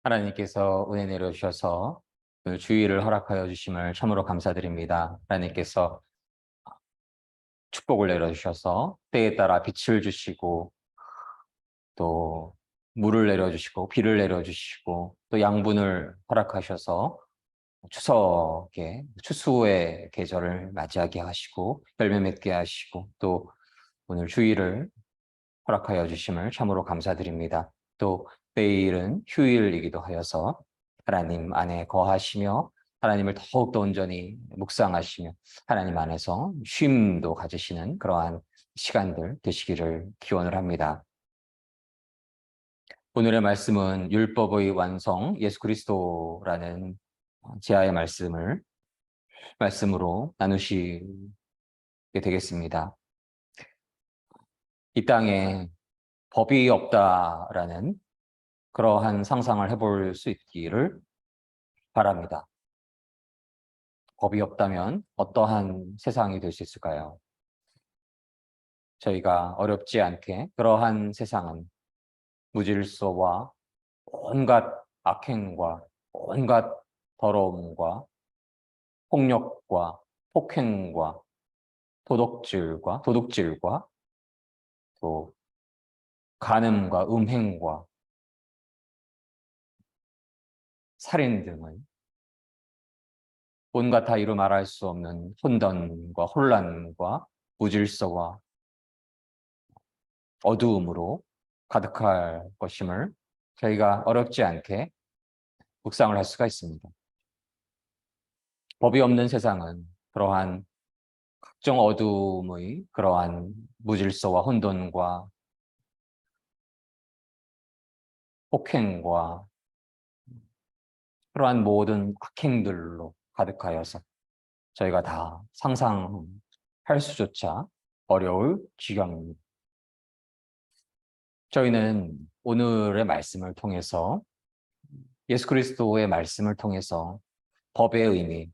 하나님께서 은혜 내려주셔서 오늘 주의를 허락하여 주심을 참으로 감사드립니다. 하나님께서 축복을 내려주셔서 때에 따라 빛을 주시고 또 물을 내려주시고 비를 내려주시고 또 양분을 허락하셔서 추수의 계절을 맞이하게 하시고 열매 맺게 하시고 또 오늘 주의를 허락하여 주심을 참으로 감사드립니다. 또 내일은 휴일이기도 하여서 하나님 안에 거하시며 하나님을 더욱더 온전히 묵상하시며 하나님 안에서 쉼도 가지시는 그러한 시간들 되시기를 기원을 합니다. 오늘의 말씀은 율법의 완성 예수 그리스도라는 지하의 말씀으로 나누시게 되겠습니다. 이 땅에 법이 없다라는 그러한 상상을 해볼 수 있기를 바랍니다. 법이 없다면 어떠한 세상이 될 수 있을까요? 저희가 어렵지 않게 그러한 세상은 무질서와 온갖 악행과 온갖 더러움과 폭력과 폭행과 도둑질과 또 간음과 음행과 살인 등의 온갖 다 이루 말할 수 없는 혼돈과 혼란과 무질서와 어두움으로 가득할 것임을 저희가 어렵지 않게 묵상을 할 수가 있습니다. 법이 없는 세상은 그러한 각종 어두움의 그러한 무질서와 혼돈과 폭행과 그러한 모든 악행들로 가득하여서 저희가 다 상상할 수조차 어려울 지경입니다. 저희는 오늘의 말씀을 통해서 예수 그리스도의 말씀을 통해서 법의 의미,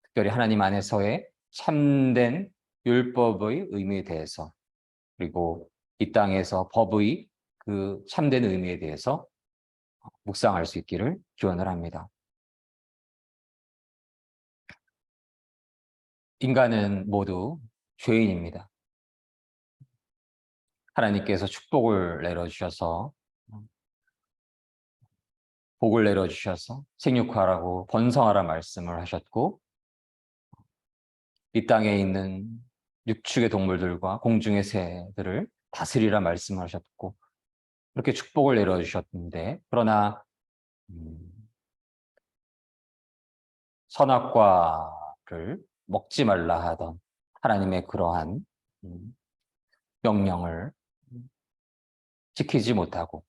특별히 하나님 안에서의 참된 율법의 의미에 대해서 그리고 이 땅에서 법의 그 참된 의미에 대해서 묵상할 수 있기를 기원을 합니다. 인간은 모두 죄인입니다. 하나님께서 축복을 내려주셔서 복을 내려주셔서 생육하라고 번성하라 말씀을 하셨고 이 땅에 있는 육축의 동물들과 공중의 새들을 다스리라 말씀을 하셨고 그렇게 축복을 내려주셨는데 그러나 선악과를 먹지 말라 하던 하나님의 그러한 명령을 지키지 못하고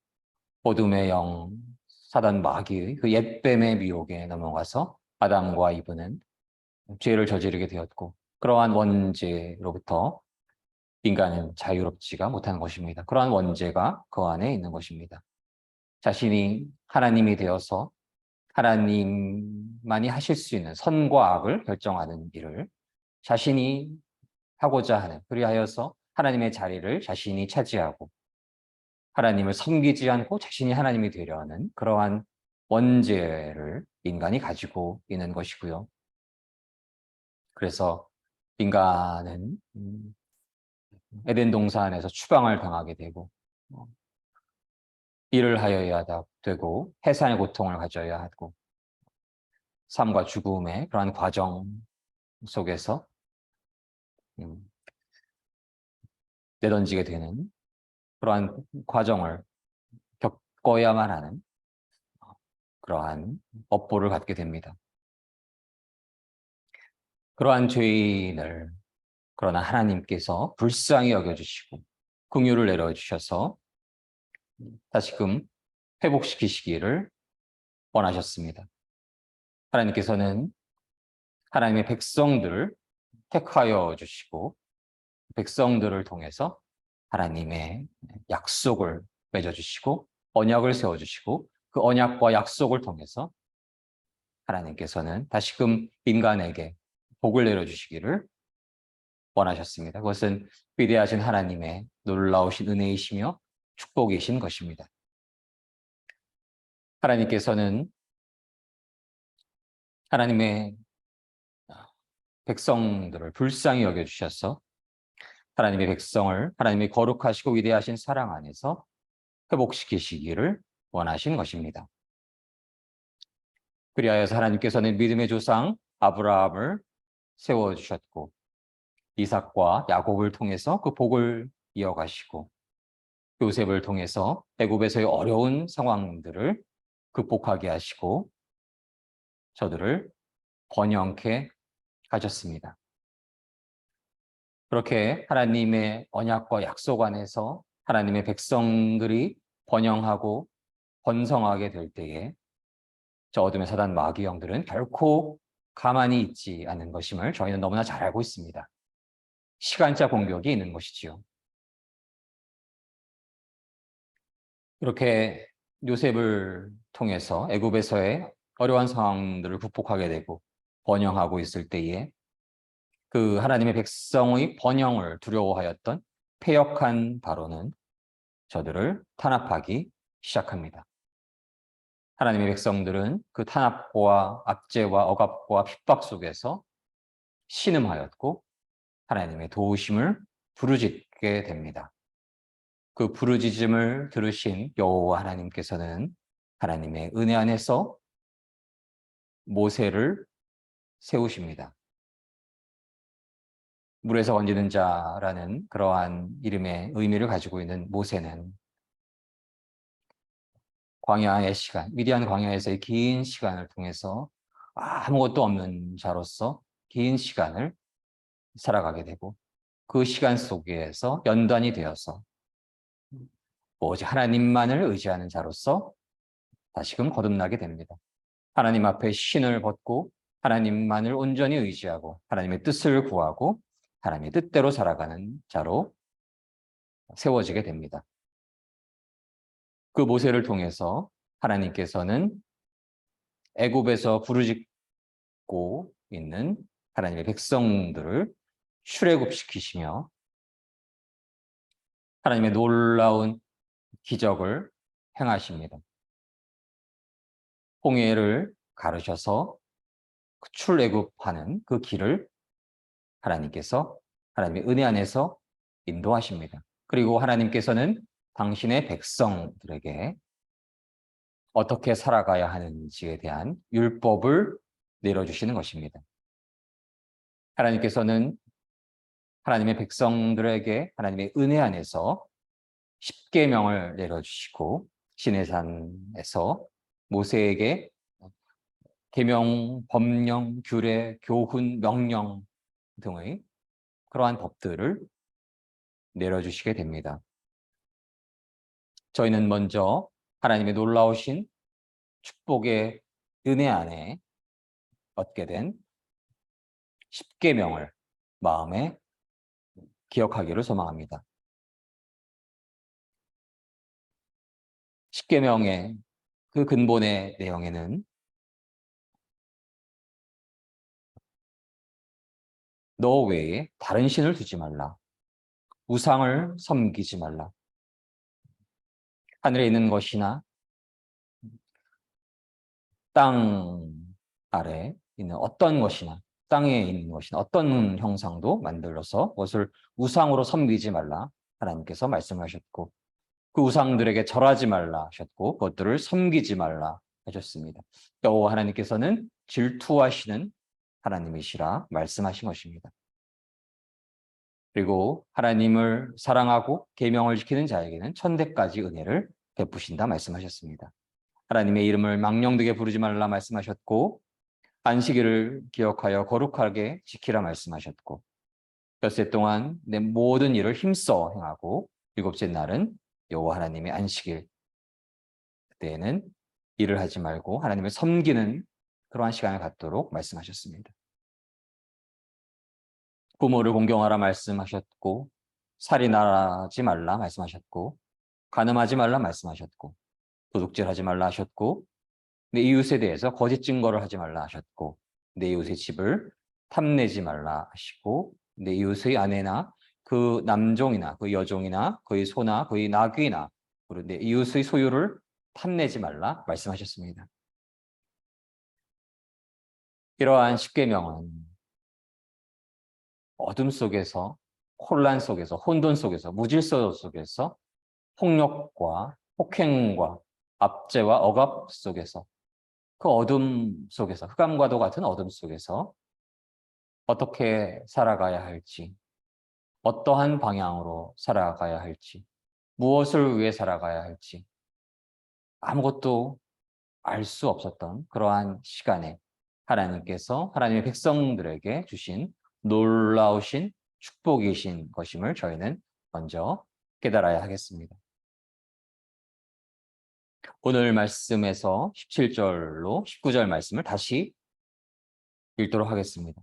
어둠의 영 사단 마귀의 그 옛뱀의 미혹에 넘어가서 아담과 이브는 죄를 저지르게 되었고 그러한 원죄로부터 인간은 자유롭지가 못한 것입니다. 그러한 원죄가 그 안에 있는 것입니다. 자신이 하나님이 되어서 하나님만이 하실 수 있는 선과 악을 결정하는 일을 자신이 하고자 하는 그리하여서 하나님의 자리를 자신이 차지하고 하나님을 섬기지 않고 자신이 하나님이 되려 하는 그러한 원죄를 인간이 가지고 있는 것이고요. 그래서 인간은 에덴 동산에서 추방을 당하게 되고 일을 하여야 되고 해산의 고통을 가져야 하고 삶과 죽음의 그러한 과정 속에서 내던지게 되는 그러한 과정을 겪어야만 하는 그러한 업보를 갖게 됩니다. 그러한 죄인을 그러나 하나님께서 불쌍히 여겨주시고 긍휼을 내려주셔서 다시금 회복시키시기를 원하셨습니다. 하나님께서는 하나님의 백성들을 택하여 주시고 백성들을 통해서 하나님의 약속을 맺어주시고 언약을 세워주시고 그 언약과 약속을 통해서 하나님께서는 다시금 인간에게 복을 내려주시기를 원하셨습니다. 그것은 위대하신 하나님의 놀라우신 은혜이시며 축복이신 것입니다. 하나님께서는 하나님의 백성들을 불쌍히 여겨주셔서 하나님의 백성을 하나님의 거룩하시고 위대하신 사랑 안에서 회복시키시기를 원하신 것입니다. 그리하여서 하나님께서는 믿음의 조상 아브라함을 세워주셨고 이삭과 야곱을 통해서 그 복을 이어가시고 요셉을 통해서 애굽에서의 어려운 상황들을 극복하게 하시고 저들을 번영케 하셨습니다. 그렇게 하나님의 언약과 약속 안에서 하나님의 백성들이 번영하고 번성하게 될 때에 저 어둠의 사단 마귀 영들은 결코 가만히 있지 않는 것임을 저희는 너무나 잘 알고 있습니다. 시간차 공격이 있는 것이지요. 이렇게 요셉을 통해서 애굽에서의 어려운 상황들을 극복하게 되고 번영하고 있을 때에 그 하나님의 백성의 번영을 두려워하였던 패역한 바로는 저들을 탄압하기 시작합니다. 하나님의 백성들은 그 탄압과 압제와 억압과 핍박 속에서 신음하였고 하나님의 도우심을 부르짖게 됩니다. 그 부르짖음을 들으신 여호와 하나님께서는 하나님의 은혜 안에서 모세를 세우십니다. 물에서 건지는 자라는 그러한 이름의 의미를 가지고 있는 모세는 광야의 시간, 미디안 광야에서의 긴 시간을 통해서 아무것도 없는 자로서 긴 시간을 살아가게 되고 그 시간 속에서 연단이 되어서 오직 하나님만을 의지하는 자로서 다시금 거듭나게 됩니다. 하나님 앞에 신을 벗고 하나님만을 온전히 의지하고 하나님의 뜻을 구하고 하나님의 뜻대로 살아가는 자로 세워지게 됩니다. 그 모세를 통해서 하나님께서는 애굽에서 부르짖고 있는 하나님의 백성들을 출애굽시키시며 하나님의 놀라운 기적을 행하십니다. 홍해를 가르셔서 출애굽하는 그 길을 하나님께서 하나님의 은혜 안에서 인도하십니다. 그리고 하나님께서는 당신의 백성들에게 어떻게 살아가야 하는지에 대한 율법을 내려주시는 것입니다. 하나님께서는 하나님의 백성들에게 하나님의 은혜 안에서 십계명을 내려주시고 시내산에서 모세에게 계명, 법령, 규례, 교훈, 명령 등의 그러한 법들을 내려주시게 됩니다. 저희는 먼저 하나님의 놀라우신 축복의 은혜 안에 얻게 된 십계명을 마음에 기억하기를 소망합니다. 십계명의 그 근본의 내용에는 너 외에 다른 신을 두지 말라. 우상을 섬기지 말라. 하늘에 있는 것이나 땅 아래 있는 어떤 것이나 땅에 있는 것이나 어떤 형상도 만들어서 그것을 우상으로 섬기지 말라 하나님께서 말씀하셨고 그 우상들에게 절하지 말라 하셨고 그것들을 섬기지 말라 하셨습니다. 여호와 하나님께서는 질투하시는 하나님이시라 말씀하신 것입니다. 그리고 하나님을 사랑하고 계명을 지키는 자에게는 천대까지 은혜를 베푸신다 말씀하셨습니다. 하나님의 이름을 망령되게 부르지 말라 말씀하셨고 안식일을 기억하여 거룩하게 지키라 말씀하셨고 엿새 동안 내 모든 일을 힘써 행하고 일곱째 날은 여호와 하나님의 안식일 그때에는 일을 하지 말고 하나님을 섬기는 그러한 시간을 갖도록 말씀하셨습니다. 부모를 공경하라 말씀하셨고 살인하지 말라 말씀하셨고 간음하지 말라 말씀하셨고 도둑질하지 말라 하셨고 내 이웃에 대해서 거짓 증거를 하지 말라 하셨고 내 이웃의 집을 탐내지 말라 하시고 내 이웃의 아내나 그 남종이나 그 여종이나 그의 소나 그의 나귀나 그리고 내 이웃의 소유를 탐내지 말라 말씀하셨습니다. 이러한 십계명은 어둠 속에서, 혼란 속에서, 혼돈 속에서, 무질서 속에서, 폭력과 폭행과 압제와 억압 속에서, 그 어둠 속에서, 흑암과도 같은 어둠 속에서 어떻게 살아가야 할지, 어떠한 방향으로 살아가야 할지, 무엇을 위해 살아가야 할지 아무것도 알 수 없었던 그러한 시간에 하나님께서 하나님의 백성들에게 주신 놀라우신 축복이신 것임을 저희는 먼저 깨달아야 하겠습니다. 오늘 말씀에서 17절로 19절 말씀을 다시 읽도록 하겠습니다.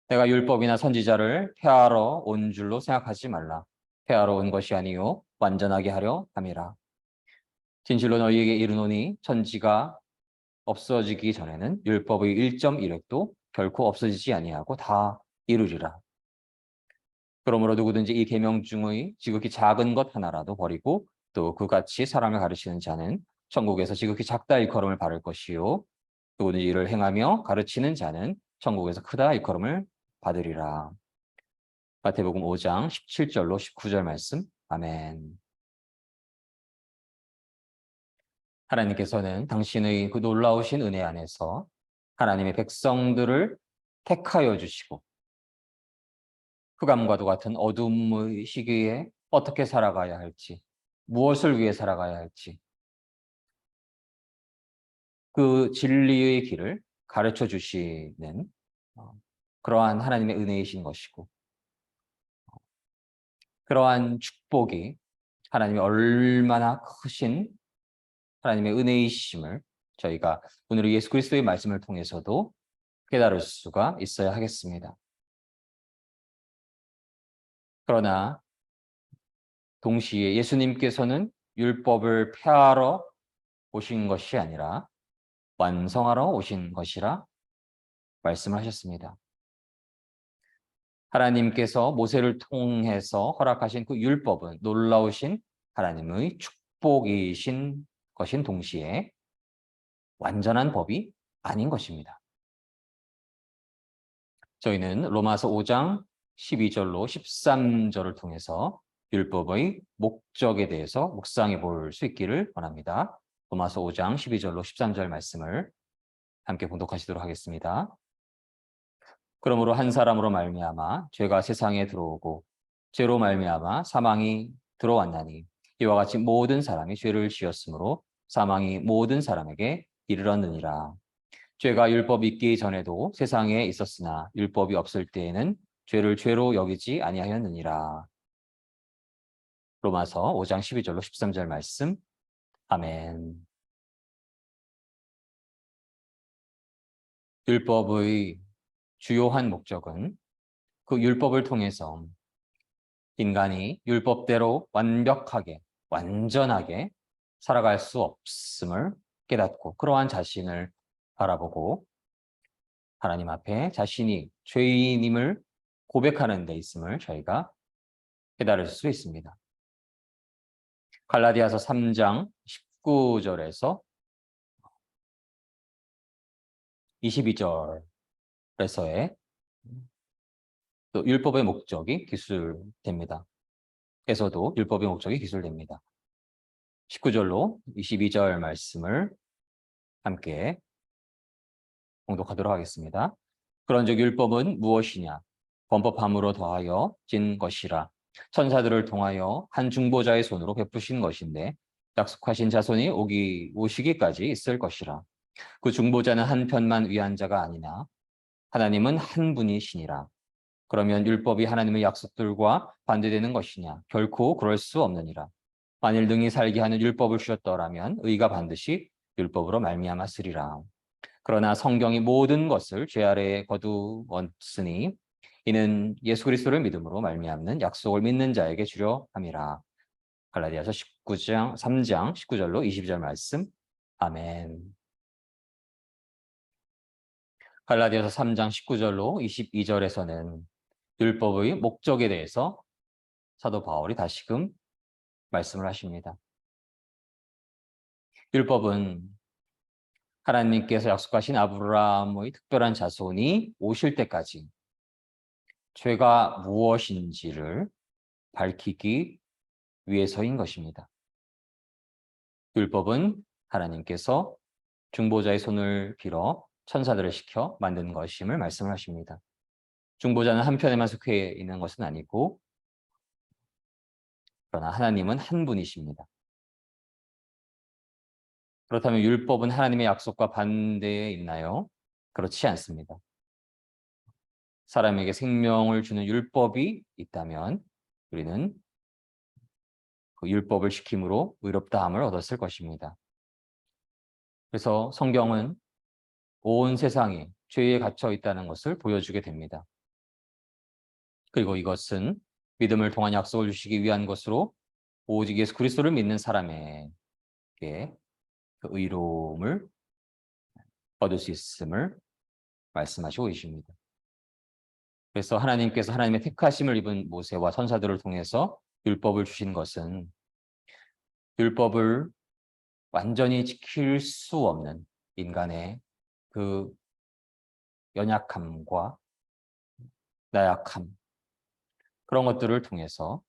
내가 율법이나 선지자를 폐하러 온 줄로 생각하지 말라. 폐하러 온 것이 아니요 완전하게 하려 함이라. 진실로 너희에게 이르노니 천지가 없어지기 전에는 율법의 1.1획도 결코 없어지지 아니하고 다 이루리라. 그러므로 누구든지 이 계명 중의 지극히 작은 것 하나라도 버리고 또 그같이 사람을 가르치는 자는 천국에서 지극히 작다 일컬음을 받을 것이요 누구든지 이를 행하며 가르치는 자는 천국에서 크다 일컬음을 받으리라. 마태복음 5장 17절로 19절 말씀. 아멘. 하나님께서는 당신의 그 놀라우신 은혜 안에서 하나님의 백성들을 택하여 주시고 흑암과도 같은 어둠의 시기에 어떻게 살아가야 할지, 무엇을 위해 살아가야 할지 그 진리의 길을 가르쳐 주시는 그러한 하나님의 은혜이신 것이고 그러한 축복이 하나님이 얼마나 크신 하나님의 은혜이심을 저희가 오늘 예수 그리스도의 말씀을 통해서도 깨달을 수가 있어야 하겠습니다. 그러나 동시에 예수님께서는 율법을 폐하러 오신 것이 아니라 완성하러 오신 것이라 말씀을 하셨습니다. 하나님께서 모세를 통해서 허락하신 그 율법은 놀라우신 하나님의 축복이신 것인 동시에 완전한 법이 아닌 것입니다. 저희는 로마서 5장 12절로 13절을 통해서 율법의 목적에 대해서 묵상해 볼 수 있기를 원합니다. 로마서 5장 12절로 13절 말씀을 함께 봉독하시도록 하겠습니다. 그러므로 한 사람으로 말미암아 죄가 세상에 들어오고 죄로 말미암아 사망이 들어왔나니 이와 같이 모든 사람이 죄를 지었으므로 사망이 모든 사람에게 이르렀느니라. 죄가 율법이 있기 전에도 세상에 있었으나 율법이 없을 때에는 죄를 죄로 여기지 아니하였느니라. 로마서 5장 12절로 13절 말씀. 아멘. 율법의 주요한 목적은 그 율법을 통해서 인간이 율법대로 완벽하게, 완전하게 살아갈 수 없음을 깨닫고 그러한 자신을 바라보고 하나님 앞에 자신이 죄인임을 고백하는 데 있음을 저희가 깨달을 수 있습니다. 갈라디아서 3장 19절에서 22절에서의 또 율법의 목적이 기술됩니다. 에서도 율법의 목적이 기술됩니다. 19절로 22절 말씀을 함께 봉독하도록 하겠습니다. 그런즉 율법은 무엇이냐? 범법함으로 더하여 진 것이라. 천사들을 통하여 한 중보자의 손으로 베푸신 것인데 약속하신 자손이 오시기까지 있을 것이라. 그 중보자는 한 편만 위한 자가 아니나 하나님은 한 분이시니라. 그러면 율법이 하나님의 약속들과 반대되는 것이냐? 결코 그럴 수 없느니라. 만일 능히 살게 하는 율법을 주셨더라면 의가 반드시 율법으로 말미암았으리라. 그러나 성경이 모든 것을 죄 아래에 거두었으니 이는 예수 그리스도를 믿음으로 말미암는 약속을 믿는 자에게 주려 함이라. 갈라디아서 19장 3장 19절로 22절 말씀. 아멘. 갈라디아서 3장 19절로 22절에서는 율법의 목적에 대해서 사도 바울이 다시금 말씀을 하십니다. 율법은 하나님께서 약속하신 아브라함의 특별한 자손이 오실 때까지 죄가 무엇인지를 밝히기 위해서인 것입니다. 율법은 하나님께서 중보자의 손을 빌어 천사들을 시켜 만든 것임을 말씀을 하십니다. 중보자는 한편에만 속해 있는 것은 아니고 그러나 하나님은 한 분이십니다. 그렇다면 율법은 하나님의 약속과 반대에 있나요? 그렇지 않습니다. 사람에게 생명을 주는 율법이 있다면 우리는 그 율법을 지킴으로 의롭다함을 얻었을 것입니다. 그래서 성경은 온 세상이 죄에 갇혀 있다는 것을 보여주게 됩니다. 그리고 이것은 믿음을 통한 약속을 주시기 위한 것으로 오직 예수 그리스도를 믿는 사람에게 그 의로움을 얻을 수 있음을 말씀하시고 계십니다. 그래서 하나님께서 하나님의 택하심을 입은 모세와 천사들을 통해서 율법을 주신 것은 율법을 완전히 지킬 수 없는 인간의 그 연약함과 나약함, 그런 것들을 통해서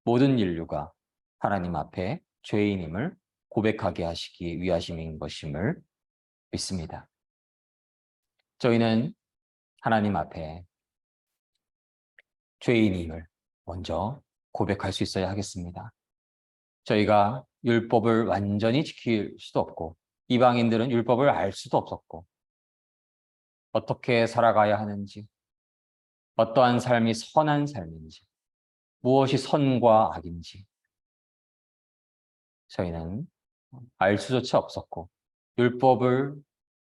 모든 인류가 하나님 앞에 죄인임을 고백하게 하시기 위하심인 것임을 믿습니다. 저희는 하나님 앞에 죄인임을 먼저 고백할 수 있어야 하겠습니다. 저희가 율법을 완전히 지킬 수도 없고 이방인들은 율법을 알 수도 없었고 어떻게 살아가야 하는지, 어떠한 삶이 선한 삶인지, 무엇이 선과 악인지 저희는 알 수조차 없었고 율법을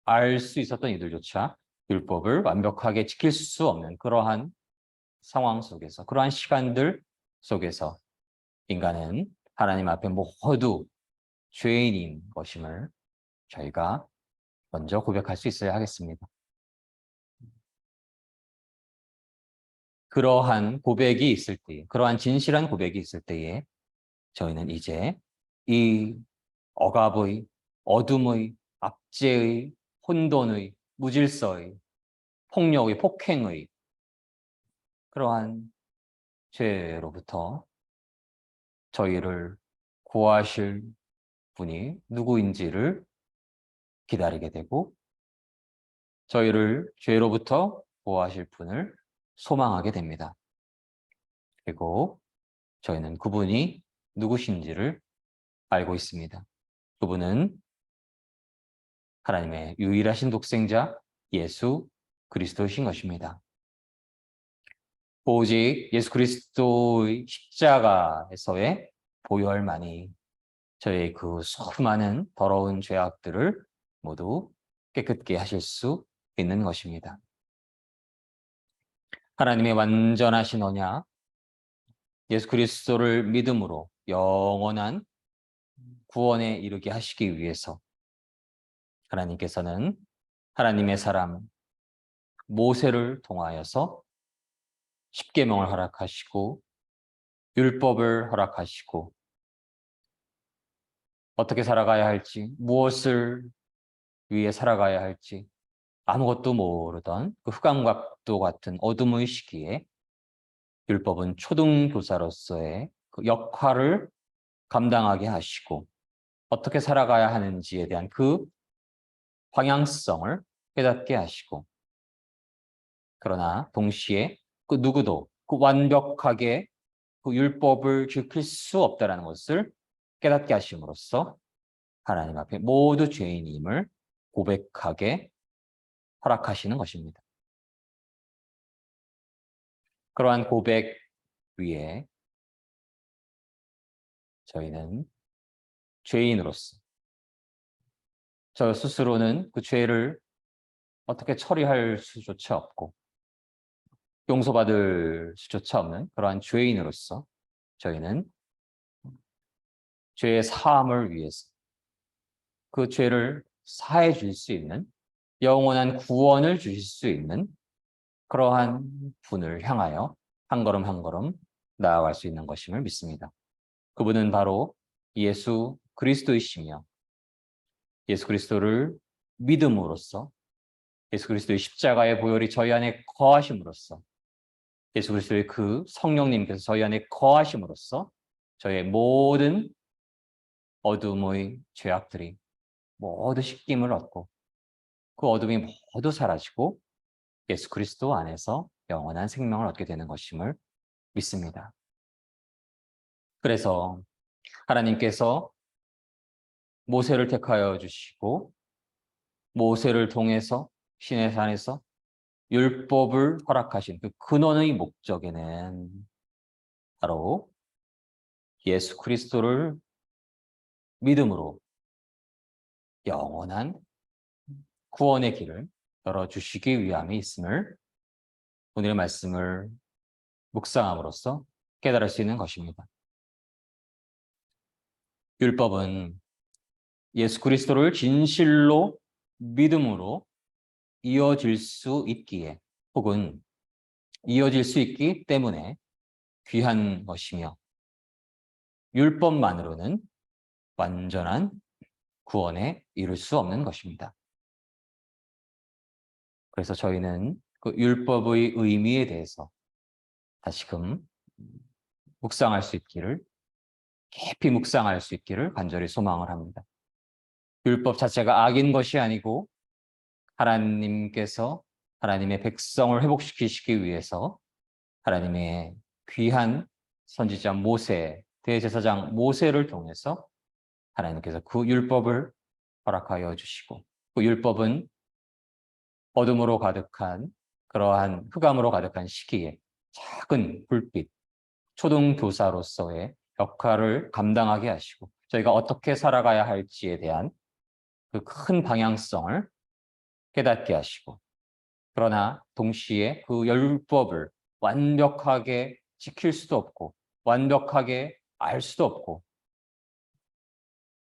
알 수 있었던 이들조차 율법을 완벽하게 지킬 수 없는 그러한 상황 속에서, 그러한 시간들 속에서 인간은 하나님 앞에 모두 죄인인 것임을 저희가 먼저 고백할 수 있어야 하겠습니다. 그러한 고백이 있을 때, 그러한 진실한 고백이 있을 때에 저희는 이제 이 억압의, 어둠의, 압제의, 혼돈의, 무질서의, 폭력의, 폭행의 그러한 죄로부터 저희를 구하실 분이 누구인지를 기다리게 되고 저희를 죄로부터 구하실 분을 소망하게 됩니다. 그리고 저희는 그분이 누구신지를 알고 있습니다. 그분은 하나님의 유일하신 독생자 예수 그리스도이신 것입니다. 오직 예수 그리스도의 십자가에서의 보혈만이 저희의 그 수많은 더러운 죄악들을 모두 깨끗게 하실 수 있는 것입니다. 하나님의 완전하신 언약, 예수 그리스도를 믿음으로 영원한 구원에 이르게 하시기 위해서 하나님께서는 하나님의 사람 모세를 통하여서 십계명을 허락하시고 율법을 허락하시고 어떻게 살아가야 할지, 무엇을 위해 살아가야 할지 아무것도 모르던 그 흑암각도 같은 어둠의 시기에 율법은 초등교사로서의 그 역할을 감당하게 하시고 어떻게 살아가야 하는지에 대한 그 방향성을 깨닫게 하시고 그러나 동시에 그 누구도 그 완벽하게 그 율법을 지킬 수 없다는 것을 깨닫게 하심으로써 하나님 앞에 모두 죄인임을 고백하게 허락하시는 것입니다. 그러한 고백 위에 저희는 죄인으로서 저 스스로는 그 죄를 어떻게 처리할 수조차 없고 용서받을 수조차 없는 그러한 죄인으로서 저희는 죄의 사함을 위해서 그 죄를 사해 줄 수 있는 영원한 구원을 주실 수 있는 그러한 분을 향하여 한 걸음 한 걸음 나아갈 수 있는 것임을 믿습니다. 그분은 바로 예수 그리스도이시며 예수 그리스도를 믿음으로써 예수 그리스도의 십자가의 보혈이 저희 안에 거하심으로써 예수 그리스도의 그 성령님께서 저희 안에 거하심으로써 저의 모든 어둠의 죄악들이 모두 씻김을 얻고 그 어둠이 모두 사라지고 예수 그리스도 안에서 영원한 생명을 얻게 되는 것임을 믿습니다. 그래서 하나님께서 모세를 택하여 주시고 모세를 통해서 시내산에서 율법을 허락하신 그 근원의 목적에는 바로 예수 그리스도를 믿음으로 영원한 구원의 길을 열어주시기 위함이 있음을 오늘의 말씀을 묵상함으로써 깨달을 수 있는 것입니다. 율법은 예수 그리스도를 진실로 믿음으로 이어질 수 있기에 혹은 이어질 수 있기 때문에 귀한 것이며 율법만으로는 완전한 구원에 이룰 수 없는 것입니다. 그래서 저희는 그 율법의 의미에 대해서 다시금 묵상할 수 있기를 깊이 묵상할 수 있기를 간절히 소망을 합니다. 율법 자체가 악인 것이 아니고 하나님께서 하나님의 백성을 회복시키시기 위해서 하나님의 귀한 선지자 모세, 대제사장 모세를 통해서 하나님께서 그 율법을 허락하여 주시고 그 율법은 어둠으로 가득한 그러한 흑암으로 가득한 시기에 작은 불빛, 초등교사로서의 역할을 감당하게 하시고 저희가 어떻게 살아가야 할지에 대한 그 큰 방향성을 깨닫게 하시고 그러나 동시에 그 율법을 완벽하게 지킬 수도 없고 완벽하게 알 수도 없고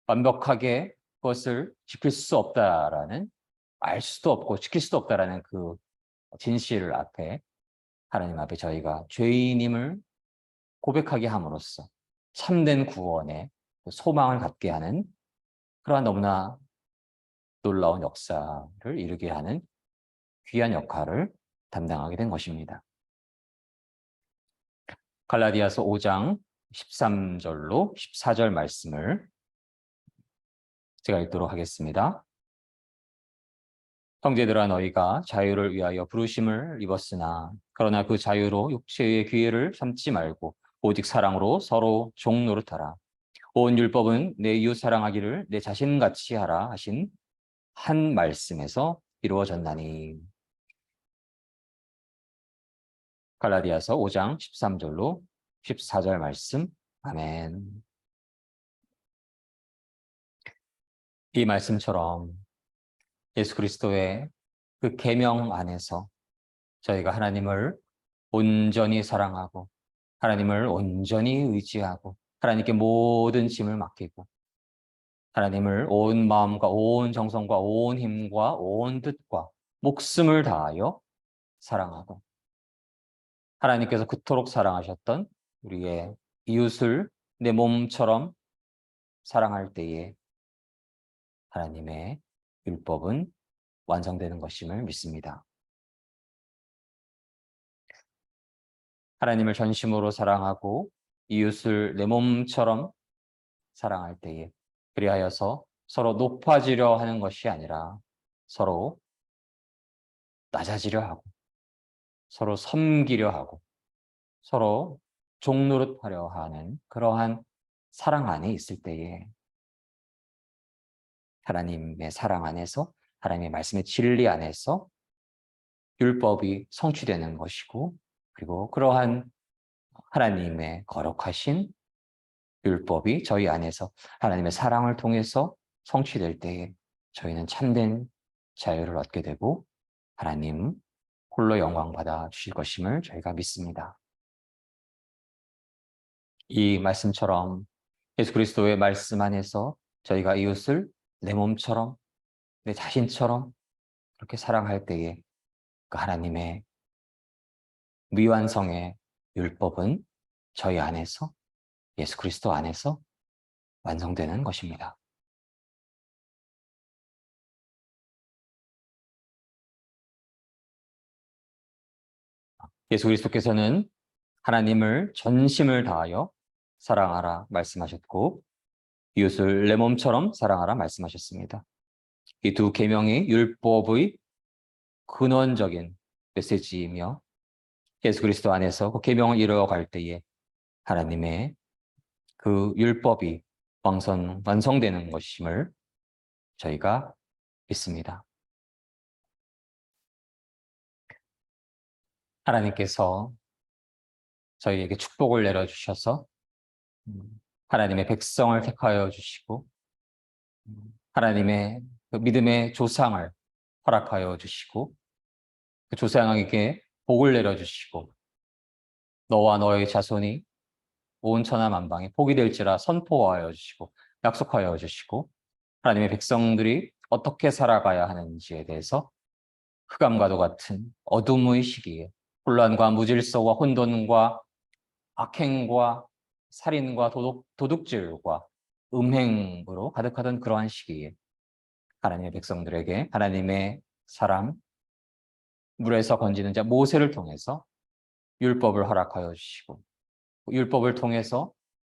완벽하게 그것을 지킬 수 없다라는 알 수도 없고 지킬 수도 없다라는 그 진실 앞에 하나님 앞에 저희가 죄인임을 고백하게 함으로써 참된 구원의 소망을 갖게 하는 그러한 너무나 놀라운 역사를 이루게 하는 귀한 역할을 담당하게 된 것입니다. 갈라디아서 5장 13절로 14절 말씀을 제가 읽도록 하겠습니다. 형제들아 너희가 자유를 위하여 부르심을 입었으나 그러나 그 자유로 육체의 기회를 삼지 말고 오직 사랑으로 서로 종노릇하라. 온 율법은 내 이웃 사랑하기를 내 자신같이 하라 하신 한 말씀에서 이루어졌나니. 갈라디아서 5장 13절로 14절 말씀. 아멘. 이 말씀처럼 예수 그리스도의 그 계명 안에서 저희가 하나님을 온전히 사랑하고 하나님을 온전히 의지하고 하나님께 모든 짐을 맡기고 하나님을 온 마음과 온 정성과 온 힘과 온 뜻과 목숨을 다하여 사랑하고 하나님께서 그토록 사랑하셨던 우리의 이웃을 내 몸처럼 사랑할 때에 하나님의 율법은 완성되는 것임을 믿습니다. 하나님을 전심으로 사랑하고 이웃을 내 몸처럼 사랑할 때에 그리하여서 서로 높아지려 하는 것이 아니라 서로 낮아지려 하고 서로 섬기려 하고 서로 종노릇하려 하는 그러한 사랑 안에 있을 때에 하나님의 사랑 안에서 하나님의 말씀의 진리 안에서 율법이 성취되는 것이고 그리고 그러한 하나님의 거룩하신 율법이 저희 안에서 하나님의 사랑을 통해서 성취될 때에 저희는 참된 자유를 얻게 되고 하나님 홀로 영광 받아 주실 것임을 저희가 믿습니다. 이 말씀처럼 예수 그리스도의 말씀 안에서 저희가 이웃을 내 몸처럼 내 자신처럼 그렇게 사랑할 때에 그 하나님의 미완성의 율법은 저희 안에서 예수 그리스도 안에서 완성되는 것입니다. 예수 그리스도께서는 하나님을 전심을 다하여 사랑하라 말씀하셨고 이웃을 내 몸처럼 사랑하라 말씀하셨습니다. 이 두 계명이 율법의 근원적인 메시지이며 예수 그리스도 안에서 그 계명을 이루어갈 때에 하나님의 그 율법이 완성되는 것임을 저희가 믿습니다. 하나님께서 저희에게 축복을 내려주셔서 하나님의 백성을 택하여 주시고 하나님의 그 믿음의 조상을 허락하여 주시고 그 조상에게 복을 내려주시고 너와 너의 자손이 온 천하 만방에 복이 될지라 선포하여 주시고 약속하여 주시고 하나님의 백성들이 어떻게 살아가야 하는지에 대해서 흑암과도 같은 어둠의 시기에 혼란과 무질서와 혼돈과 악행과 살인과 도둑질과 음행으로 가득하던 그러한 시기에 하나님의 백성들에게 하나님의 사람, 물에서 건지는 자 모세를 통해서 율법을 허락하여 주시고 율법을 통해서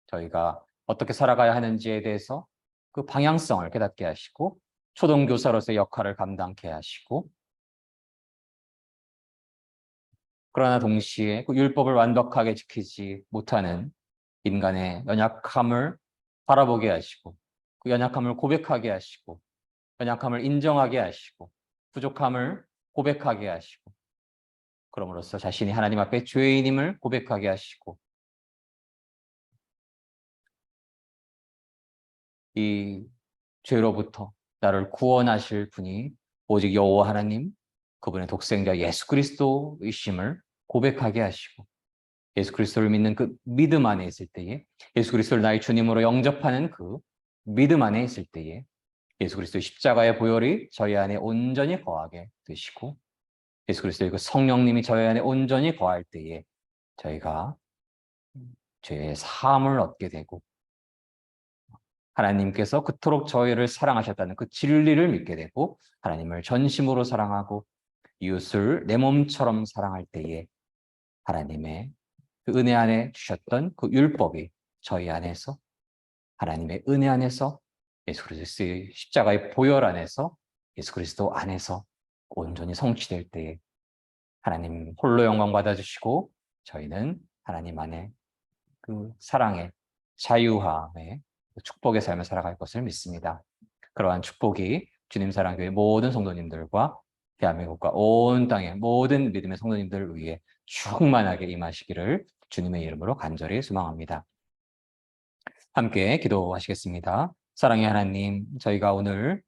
저희가 어떻게 살아가야 하는지에 대해서 그 방향성을 깨닫게 하시고 초등교사로서의 역할을 감당케 하시고 그러나 동시에 그 율법을 완벽하게 지키지 못하는 인간의 연약함을 바라보게 하시고 그 연약함을 고백하게 하시고 연약함을 인정하게 하시고 부족함을 고백하게 하시고 그럼으로써 자신이 하나님 앞에 죄인임을 고백하게 하시고 이 죄로부터 나를 구원하실 분이 오직 여호와 하나님 그분의 독생자 예수 그리스도이심을 고백하게 하시고 예수 그리스도를 믿는 그 믿음 안에 있을 때에 예수 그리스도를 나의 주님으로 영접하는 그 믿음 안에 있을 때에 예수 그리스도의 십자가의 보혈이 저희 안에 온전히 거하게 되시고 예수 그리스도의 그 성령님이 저희 안에 온전히 거할 때에 저희가 죄의 사함을 얻게 되고 하나님께서 그토록 저희를 사랑하셨다는 그 진리를 믿게 되고 하나님을 전심으로 사랑하고 이웃을 내 몸처럼 사랑할 때에 하나님의 그 은혜 안에 주셨던 그 율법이 저희 안에서 하나님의 은혜 안에서 예수 그리스도의 십자가의 보혈 안에서 예수 그리스도 안에서 온전히 성취될 때에 하나님 홀로 영광 받아주시고 저희는 하나님 안에 그 사랑의 자유함의 축복의 삶을 살아갈 것을 믿습니다. 그러한 축복이 주님 사랑교회 모든 성도님들과 대한민국과 온 땅의 모든 믿음의 성도님들을 위해 충만하게 임하시기를 주님의 이름으로 간절히 소망합니다. 함께 기도하시겠습니다. 사랑의 하나님, 저희가 오늘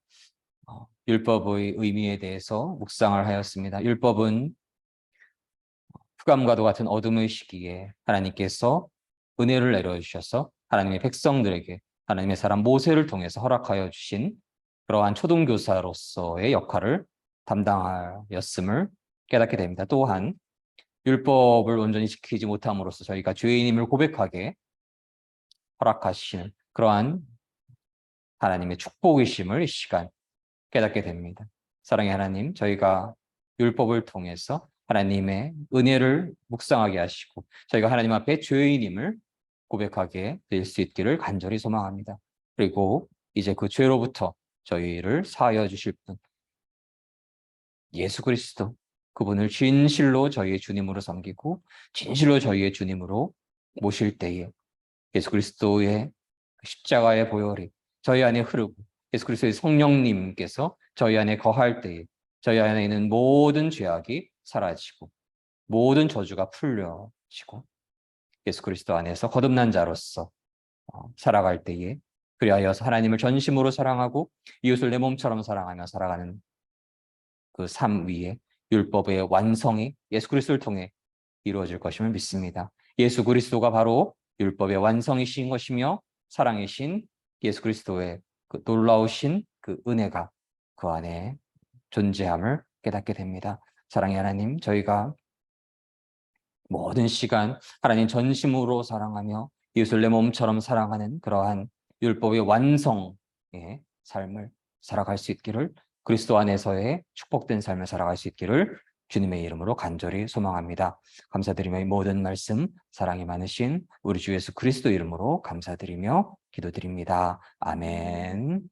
율법의 의미에 대해서 묵상을 하였습니다. 율법은 흑암과도 같은 어둠의 시기에 하나님께서 은혜를 내려주셔서 하나님의 백성들에게 하나님의 사람 모세를 통해서 허락하여 주신 그러한 초등교사로서의 역할을 담당하였음을 깨닫게 됩니다. 또한 율법을 온전히 지키지 못함으로써 저희가 죄인임을 고백하게 허락하시는 그러한 하나님의 축복이심을 이 시간 깨닫게 됩니다. 사랑의 하나님, 저희가 율법을 통해서 하나님의 은혜를 묵상하게 하시고 저희가 하나님 앞에 죄인임을 고백하게 될 수 있기를 간절히 소망합니다. 그리고 이제 그 죄로부터 저희를 사하여 주실 분 예수 그리스도 그분을 진실로 저희의 주님으로 섬기고 진실로 저희의 주님으로 모실 때에 예수 그리스도의 십자가의 보혈이 저희 안에 흐르고 예수 그리스도의 성령님께서 저희 안에 거할 때에 저희 안에 있는 모든 죄악이 사라지고 모든 저주가 풀려지고 예수 그리스도 안에서 거듭난 자로서 살아갈 때에 그리하여서 하나님을 전심으로 사랑하고 이웃을 내 몸처럼 사랑하며 살아가는 그 삶 위에 율법의 완성이 예수 그리스도를 통해 이루어질 것임을 믿습니다. 예수 그리스도가 바로 율법의 완성이신 것이며 사랑이신 예수 그리스도의 그 놀라우신 그 은혜가 그 안에 존재함을 깨닫게 됩니다. 사랑의 하나님, 저희가 모든 시간 하나님 전심으로 사랑하며 이웃을 내 몸처럼 사랑하는 그러한 율법의 완성의 삶을 살아갈 수 있기를, 그리스도 안에서의 축복된 삶을 살아갈 수 있기를 주님의 이름으로 간절히 소망합니다. 감사드리며 이 모든 말씀 사랑이 많으신 우리 주 예수 그리스도 이름으로 감사드리며 기도드립니다. 아멘.